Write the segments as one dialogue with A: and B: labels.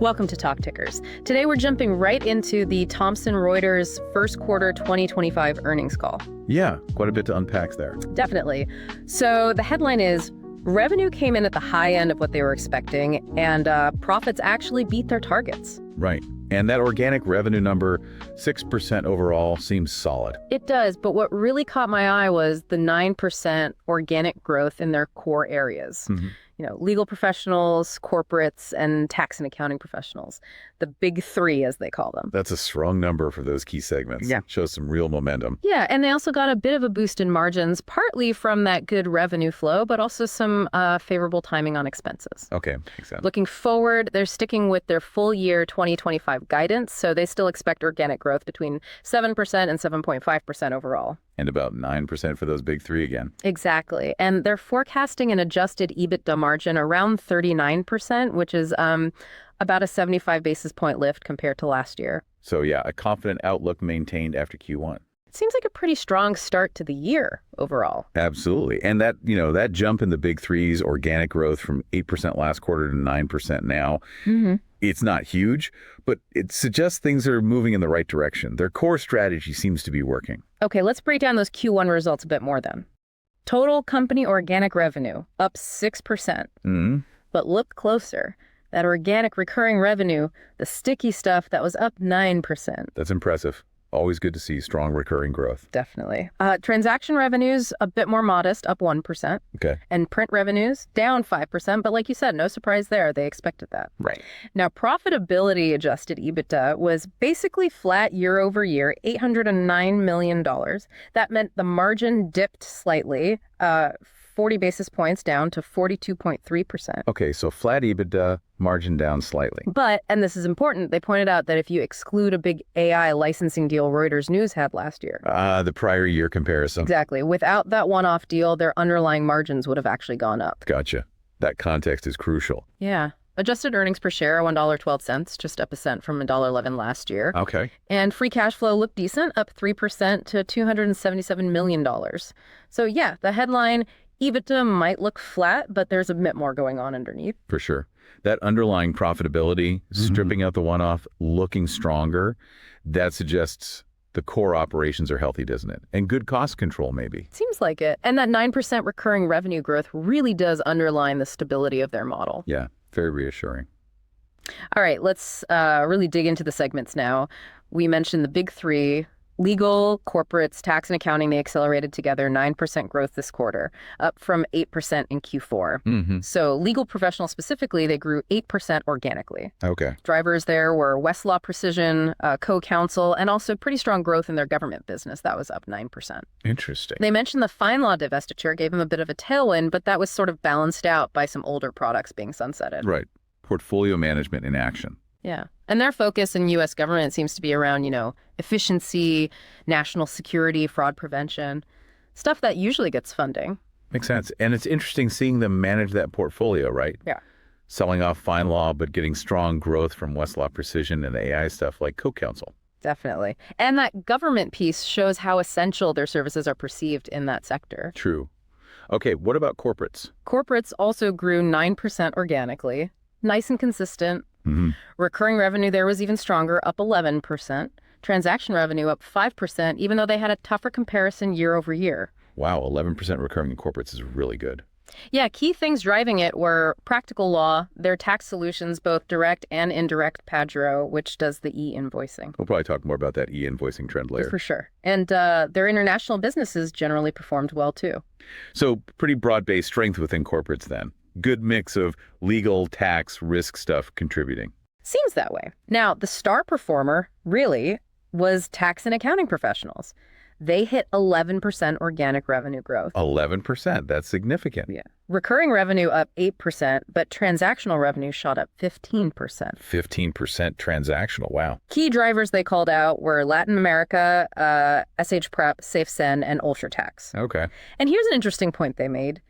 A: Welcome to Talk Tickers. Today we're jumping right into the Thomson Reuters first quarter 2025 earnings call.
B: Yeah, quite a bit to unpack there.
A: Definitely. So the headline is, revenue came in at the high end of what they were expecting, and profits actually beat their targets.
B: Right. And that organic revenue number, 6% overall, seems solid.
A: It does, but what really caught my eye was the 9% organic growth in their core areas. Legal professionals, corporates, and tax and accounting professionals. The big three, as they call them.
B: That's a strong number for those key segments.
A: Yeah.
B: Shows some real momentum.
A: Yeah, and they also got a bit of a boost in margins, partly from that good revenue flow, but also some favorable timing on expenses.
B: Okay, makes sense.
A: Looking forward, they're sticking with their full year 2025 guidance, so they still expect organic growth between 7% and 7.5% overall.
B: And about 9% for those big three again.
A: Exactly. And they're forecasting an adjusted EBITDA margin around 39%, which is about a 75 basis point lift compared to last year.
B: So yeah, a confident outlook maintained after Q1.
A: It seems like a pretty strong start to the year overall.
B: Absolutely. And that, that jump in the big threes, organic growth from 8% last quarter to 9% now, it's not huge, but it suggests things are moving in the right direction. Their core strategy seems to be working.
A: Okay, let's break down those Q1 results a bit more then. Total company organic revenue up 6%. But look closer. That organic recurring revenue, the sticky stuff, that was up 9%.
B: That's impressive. Always good to see strong recurring growth.
A: Definitely. Transaction revenues, a bit more modest, up 1%.
B: Okay.
A: And print revenues, down 5%. But like you said, no surprise there. They expected that.
B: Right.
A: Now, profitability adjusted EBITDA was basically flat year over year, $809 million. That meant the margin dipped slightly, 40 basis points down to 42.3%.
B: Okay, so flat EBITDA, margin down slightly.
A: But, and this is important, they pointed out that if you exclude a big AI licensing deal Reuters News had last year.
B: The prior year comparison.
A: Exactly. Without that one-off deal, their underlying margins would have actually gone up.
B: Gotcha. That context is crucial.
A: Yeah. Adjusted earnings per share, $1.12, just up a cent from $1.11 last year.
B: Okay.
A: And free cash flow looked decent, up 3% to $277 million. So yeah, the headline, EBITDA might look flat, but there's a bit more going on underneath.
B: For sure. That underlying profitability, stripping out the one-off, looking stronger, that suggests the core operations are healthy, doesn't it? And good cost control, maybe.
A: Seems like it. And that 9% recurring revenue growth really does underline the stability of their model.
B: Yeah, very reassuring.
A: All right, let's really dig into the segments now. We mentioned the big three. Legal, corporates, tax, and accounting, they accelerated together 9% growth this quarter, up from 8% in Q4. So legal professionals specifically, they grew 8% organically.
B: Okay.
A: Drivers there were Westlaw Precision, Co-Counsel, and also pretty strong growth in their government business. That was up 9%.
B: Interesting.
A: They mentioned the FindLaw divestiture gave them a bit of a tailwind, but that was sort of balanced out by some older products being sunsetted.
B: Right. Portfolio management in action.
A: Yeah. And their focus in U.S. government seems to be around, efficiency, national security, fraud prevention, stuff that usually gets funding.
B: Makes sense. And it's interesting seeing them manage that portfolio, right?
A: Yeah.
B: Selling off FindLaw, but getting strong growth from Westlaw Precision and AI stuff like Co-Counsel.
A: Definitely. And that government piece shows how essential their services are perceived in that sector.
B: True. Okay, what about corporates?
A: Corporates also grew 9% organically. Nice and consistent. Recurring revenue there was even stronger, up 11%. Transaction revenue up 5%, even though they had a tougher comparison year over year.
B: Wow, 11% recurring in corporates is really good.
A: Yeah, key things driving it were Practical Law, their tax solutions, both direct and indirect Padro, which does the e-invoicing.
B: We'll probably talk more about that e-invoicing trend later.
A: For sure. And their international businesses generally performed well, too.
B: So pretty broad-based strength within corporates then. Good mix of legal, tax, risk stuff contributing.
A: Seems that way. Now, the star performer, really, was tax and accounting professionals. They hit 11% organic revenue growth.
B: 11%, that's significant.
A: Yeah. Recurring revenue up 8%, but transactional revenue shot up 15%.
B: 15% transactional, wow.
A: Key drivers they called out were Latin America, SH Prep, SafeSend, and UltraTax.
B: Okay.
A: And here's an interesting point they made.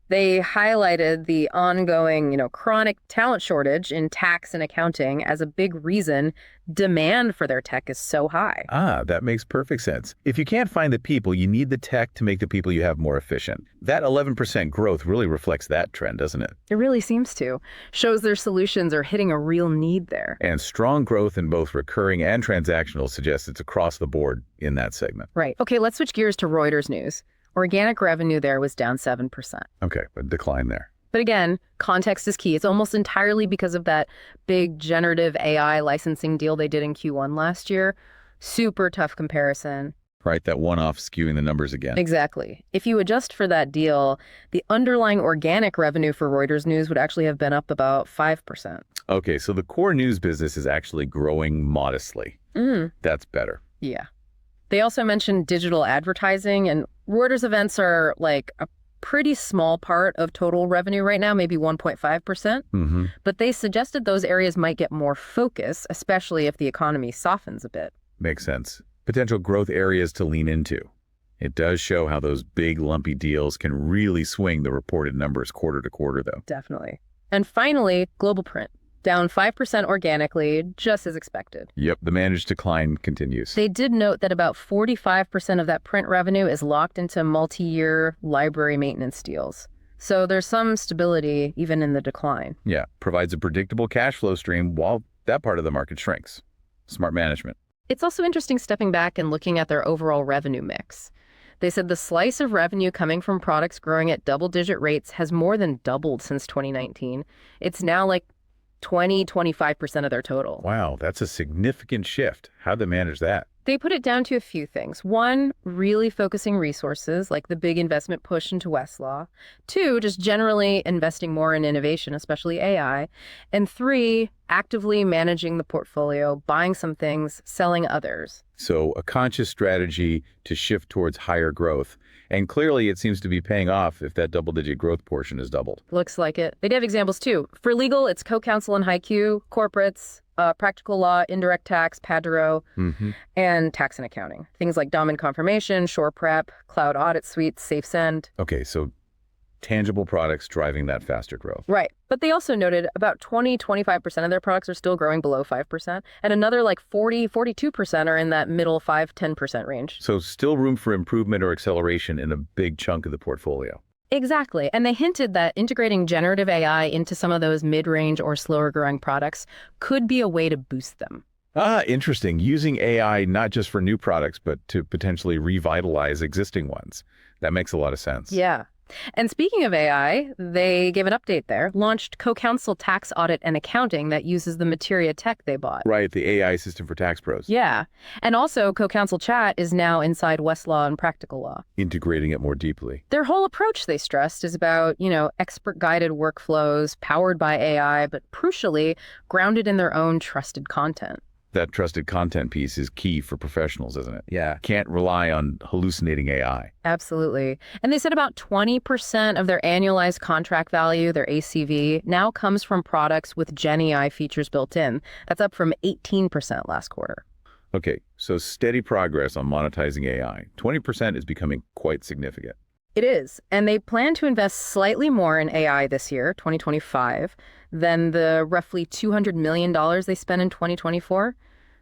A: They highlighted the ongoing, chronic talent shortage in tax and accounting as a big reason demand for their tech is so high.
B: Ah, that makes perfect sense. If you can't find the people, you need the tech to make the people you have more efficient. That 11% growth really reflects that trend, doesn't it?
A: It really seems to. Shows their solutions are hitting a real need there.
B: And strong growth in both recurring and transactional suggests it's across the board in that segment.
A: Right. Okay, let's switch gears to Reuters news. Organic revenue there was down 7%.
B: Okay, a decline there.
A: But again, context is key. It's almost entirely because of that big generative AI licensing deal they did in Q1 last year. Super tough comparison.
B: Right, that one-off skewing the numbers again.
A: Exactly. If you adjust for that deal, the underlying organic revenue for Reuters News would actually have been up about 5%.
B: Okay, so the core news business is actually growing modestly. That's better.
A: Yeah. They also mentioned digital advertising, and Reuters events are like a pretty small part of total revenue right now, maybe 1.5%. But they suggested those areas might get more focus, especially if the economy softens a bit.
B: Makes sense. Potential growth areas to lean into. It does show how those big lumpy deals can really swing the reported numbers quarter to quarter, though.
A: Definitely. And finally, global print. Down 5% organically, just as expected.
B: Yep, the managed decline continues.
A: They did note that about 45% of that print revenue is locked into multi-year library maintenance deals. So there's some stability even in the decline.
B: Yeah, provides a predictable cash flow stream while that part of the market shrinks. Smart management.
A: It's also interesting stepping back and looking at their overall revenue mix. They said the slice of revenue coming from products growing at double-digit rates has more than doubled since 2019. It's now like 25% of their total.
B: Wow, that's a significant shift. How'd they manage that?
A: They put it down to a few things. One, really focusing resources, like the big investment push into Westlaw. Two, just generally investing more in innovation, especially AI. And three, actively managing the portfolio, buying some things, selling others.
B: So a conscious strategy to shift towards higher growth. And clearly it seems to be paying off if that double-digit growth portion is doubled.
A: Looks like it. They have examples too. For legal, it's Co-Counsel and HiQ, corporates, practical law, indirect tax, Padro, and tax and accounting. Things like dominant confirmation, Shore Prep, Cloud Audit Suite, SafeSend.
B: Okay, so tangible products driving that faster growth.
A: Right. But they also noted about 25% of their products are still growing below 5%. And another like 42% are in that middle 10% range.
B: So still room for improvement or acceleration in a big chunk of the portfolio.
A: Exactly. And they hinted that integrating generative AI into some of those mid-range or slower growing products could be a way to boost them.
B: Ah, interesting. Using AI not just for new products, but to potentially revitalize existing ones. That makes a lot of sense.
A: Yeah. And speaking of AI, they gave an update there, launched Co-Counsel Tax Audit and Accounting that uses the Materia tech they bought.
B: Right, the AI system for tax pros.
A: Yeah. And also Co-Counsel Chat is now inside Westlaw and Practical Law.
B: Integrating it more deeply.
A: Their whole approach, they stressed, is about, expert-guided workflows powered by AI, but crucially, grounded in their own trusted content.
B: That trusted content piece is key for professionals, isn't it? Yeah. Can't rely on hallucinating AI.
A: Absolutely. And they said about 20% of their annualized contract value, their ACV, now comes from products with Gen AI features built in. That's up from 18% last quarter.
B: Okay, so steady progress on monetizing AI. 20% is becoming quite significant.
A: It is. And they plan to invest slightly more in AI this year, 2025, than the roughly $200 million they spent in 2024,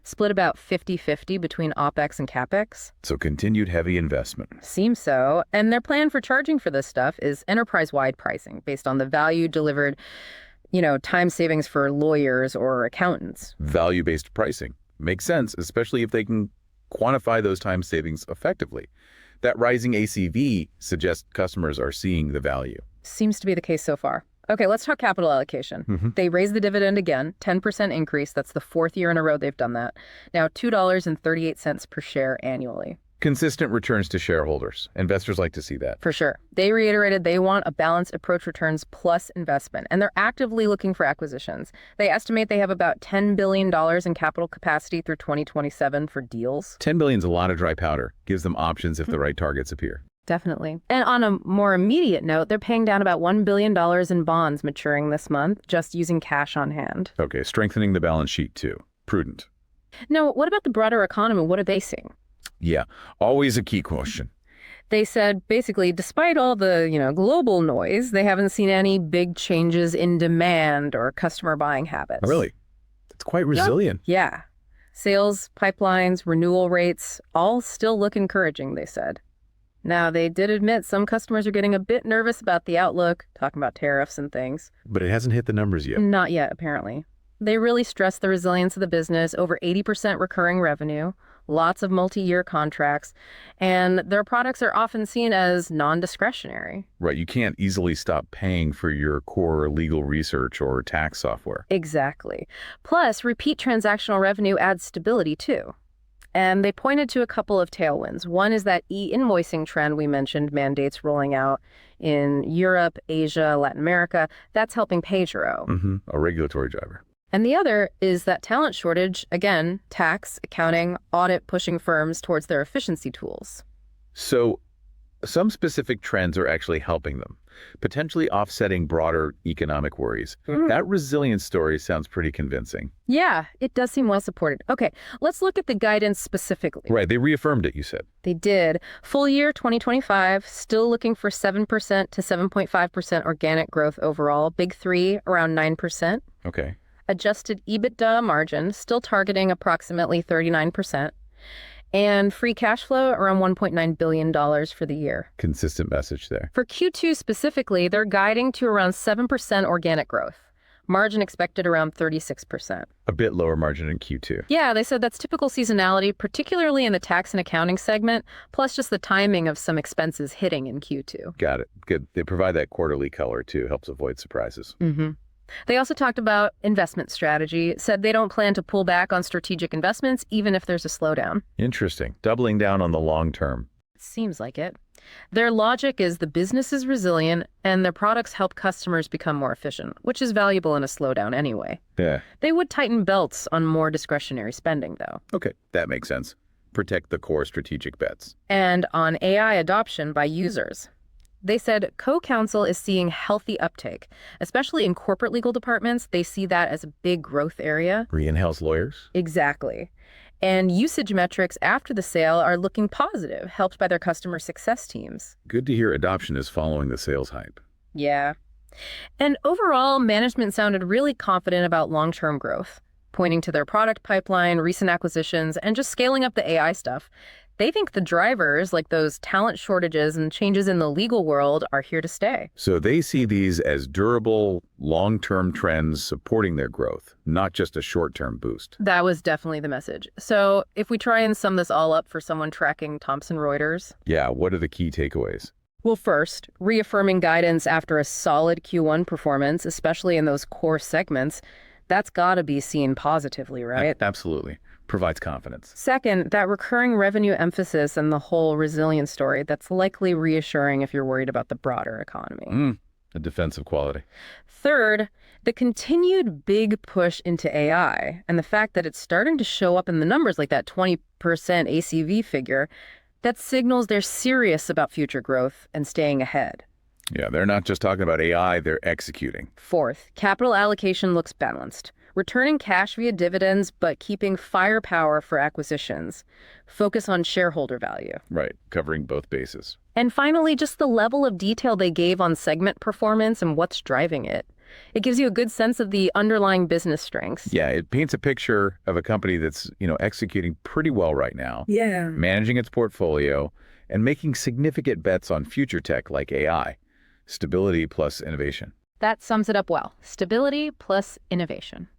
A: split about 50-50 between OpEx and CapEx.
B: So continued heavy investment.
A: Seems so. And their plan for charging for this stuff is enterprise-wide pricing based on the value delivered, time savings for lawyers or accountants.
B: Value-based pricing. Makes sense, especially if they can quantify those time savings effectively. That rising ACV suggests customers are seeing the value.
A: Seems to be the case so far. Okay, let's talk capital allocation. They raised the dividend again, 10% increase. That's the fourth year in a row they've done that. Now $2.38 per share annually.
B: Consistent returns to shareholders. Investors like to see that.
A: For sure. They reiterated they want a balanced approach returns plus investment, and they're actively looking for acquisitions. They estimate they have about $10 billion in capital capacity through 2027 for deals.
B: $10 billion is a lot of dry powder. Gives them options if the right targets appear.
A: Definitely. And on a more immediate note, they're paying down about $1 billion in bonds maturing this month, just using cash on hand.
B: Okay, strengthening the balance sheet too. Prudent.
A: Now, what about the broader economy? What are they seeing?
B: Yeah, always a key question.
A: They said basically, despite all the, global noise, they haven't seen any big changes in demand or customer buying habits.
B: Oh, really? It's quite resilient.
A: Yeah. Sales, pipelines, renewal rates, all still look encouraging, they said. Now, they did admit some customers are getting a bit nervous about the outlook, talking about tariffs and things.
B: But it hasn't hit the numbers yet.
A: Not yet, apparently. They really stressed the resilience of the business, over 80% recurring revenue, lots of multi-year contracts, and their products are often seen as non-discretionary.
B: Right. You can't easily stop paying for your core legal research or tax software.
A: Exactly. Plus, repeat transactional revenue adds stability, too. And they pointed to a couple of tailwinds. One is that e-invoicing trend we mentioned, mandates rolling out in Europe, Asia, Latin America. That's helping pay-as-you-go.
B: A regulatory driver.
A: And the other is that talent shortage, again, tax, accounting, audit pushing firms towards their efficiency tools.
B: So some specific trends are actually helping them, potentially offsetting broader economic worries. That resilience story sounds pretty convincing.
A: Yeah, it does seem well supported. Okay, let's look at the guidance specifically.
B: Right. They reaffirmed it, you said.
A: They did. Full year 2025, still looking for 7% to 7.5% organic growth overall. Big three, around 9%.
B: Okay.
A: Adjusted EBITDA margin, still targeting approximately 39%. And free cash flow, around $1.9 billion for the year.
B: Consistent message there.
A: For Q2 specifically, they're guiding to around 7% organic growth. Margin expected around 36%.
B: A bit lower margin in Q2.
A: Yeah, they said that's typical seasonality, particularly in the tax and accounting segment, plus just the timing of some expenses hitting in Q2.
B: Got it. Good. They provide that quarterly color, too. Helps avoid surprises.
A: They also talked about investment strategy, said they don't plan to pull back on strategic investments, even if there's a slowdown.
B: Interesting. Doubling down on the long term.
A: Seems like it. Their logic is the business is resilient and their products help customers become more efficient, which is valuable in a slowdown anyway.
B: Yeah.
A: They would tighten belts on more discretionary spending, though.
B: Okay. That makes sense. Protect the core strategic bets.
A: And on AI adoption by users. They said Co-Counsel is seeing healthy uptake, especially in corporate legal departments. They see that as a big growth area.
B: In-house lawyers?
A: Exactly. And usage metrics after the sale are looking positive, helped by their customer success teams.
B: Good to hear adoption is following the sales hype.
A: Yeah. And overall, management sounded really confident about long-term growth, pointing to their product pipeline, recent acquisitions, and just scaling up the AI stuff. They think the drivers, like those talent shortages and changes in the legal world, are here to stay.
B: So they see these as durable, long-term trends supporting their growth, not just a short-term boost.
A: That was definitely the message. So if we try and sum this all up for someone tracking Thomson Reuters.
B: Yeah, what are the key takeaways?
A: Well, first, reaffirming guidance after a solid Q1 performance, especially in those core segments, that's got to be seen positively, right?
B: Absolutely. Provides confidence.
A: Second, that recurring revenue emphasis and the whole resilience story, that's likely reassuring if you're worried about the broader economy.
B: A defensive quality.
A: Third, the continued big push into AI and the fact that it's starting to show up in the numbers like that 20% ACV figure, that signals they're serious about future growth and staying ahead.
B: Yeah, they're not just talking about AI, they're executing.
A: Fourth, capital allocation looks balanced. Returning cash via dividends, but keeping firepower for acquisitions. Focus on shareholder value.
B: Right, covering both bases.
A: And finally, just the level of detail they gave on segment performance and what's driving it. It gives you a good sense of the underlying business strengths.
B: Yeah, it paints a picture of a company that's, executing pretty well right now.
A: Yeah.
B: Managing its portfolio and making significant bets on future tech like AI. Stability plus innovation.
A: That sums it up well. Stability plus innovation.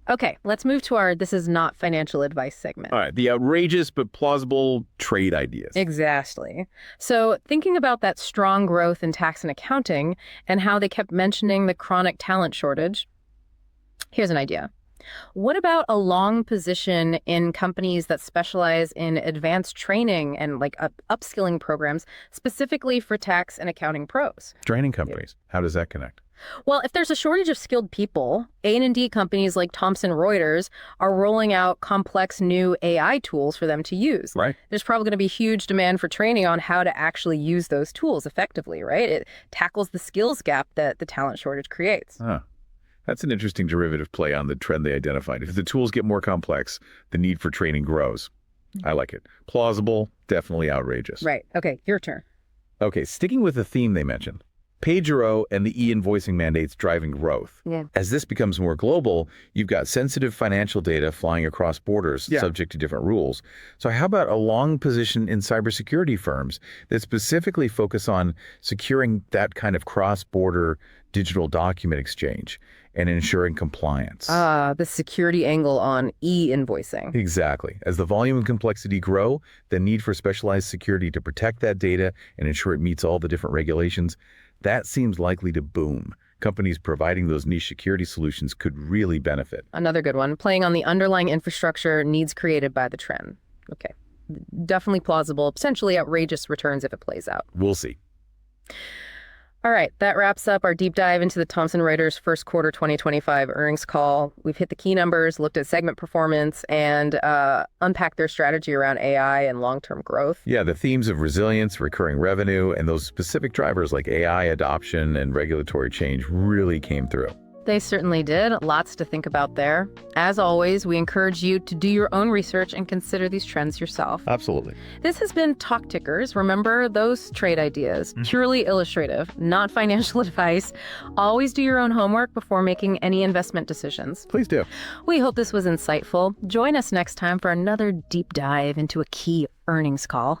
A: Okay, let's move to our This Is Not Financial Advice segment.
B: All right, the outrageous but plausible trade ideas.
A: Exactly. So thinking about that strong growth in tax and accounting and how they kept mentioning the chronic talent shortage, here's an idea. What about a long position in companies that specialize in advanced training and upskilling programs specifically for tax and accounting pros?
B: Training companies. How does that connect?
A: Well, if there's a shortage of skilled people, A&D companies like Thomson Reuters are rolling out complex new AI tools for them to use.
B: Right.
A: There's probably going to be huge demand for training on how to actually use those tools effectively, right? It tackles the skills gap that the talent shortage creates.
B: That's an interesting derivative play on the trend they identified. If the tools get more complex, the need for training grows. I like it. Plausible, definitely outrageous.
A: Right. Okay, your turn.
B: Okay, sticking with the theme they mentioned. Pay-as-you-go and the e-invoicing mandates driving growth.
A: Yeah.
B: As this becomes more global, you've got sensitive financial data flying across borders subject to different rules. So how about a long position in cybersecurity firms that specifically focus on securing that kind of cross-border digital document exchange and ensuring compliance?
A: The security angle on e-invoicing.
B: Exactly. As the volume and complexity grow, the need for specialized security to protect that data and ensure it meets all the different regulations, that seems likely to boom. Companies providing those niche security solutions could really benefit.
A: Another good one, playing on the underlying infrastructure needs created by the trend. Okay, definitely plausible, potentially outrageous returns if it plays out.
B: We'll see.
A: All right, that wraps up our deep dive into the Thomson Reuters first quarter 2025 earnings call. We've hit the key numbers, looked at segment performance, and unpacked their strategy around AI and long-term growth.
B: Yeah, the themes of resilience, recurring revenue, and those specific drivers like AI adoption and regulatory change really came through.
A: They certainly did. Lots to think about there. As always, we encourage you to do your own research and consider these trends yourself.
B: Absolutely.
A: This has been Talk Tickers. Remember those trade ideas, purely illustrative, not financial advice. Always do your own homework before making any investment decisions.
B: Please do.
A: We hope this was insightful. Join us next time for another deep dive into a key earnings call.